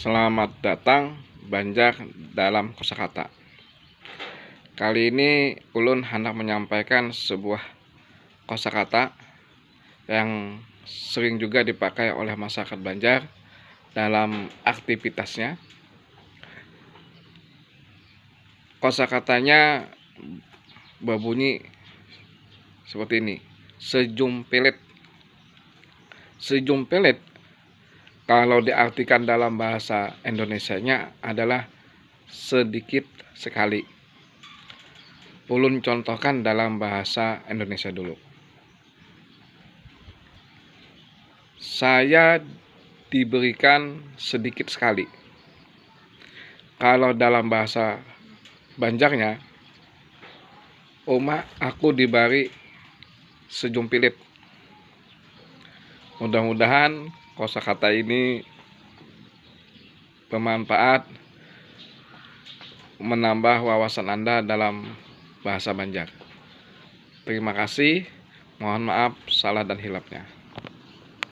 Selamat datang Banjar dalam kosakata. Kali ini ulun hendak menyampaikan sebuah kosakata yang sering juga dipakai oleh masyarakat Banjar dalam aktivitasnya. Kosakatanya berbunyi seperti ini: sejumpelet. Sejumpelet kalau diartikan dalam bahasa Indonesianya adalah sedikit sekali. Ulun contohkan dalam bahasa Indonesia dulu. Saya diberikan sedikit sekali. Kalau dalam bahasa Banjarnya, Oma aku diberi sejumpilit. Mudah-mudahan kosakata ini bermanfaat, menambah wawasan Anda dalam bahasa Banjar. Terima kasih. Mohon maaf salah dan hilapnya.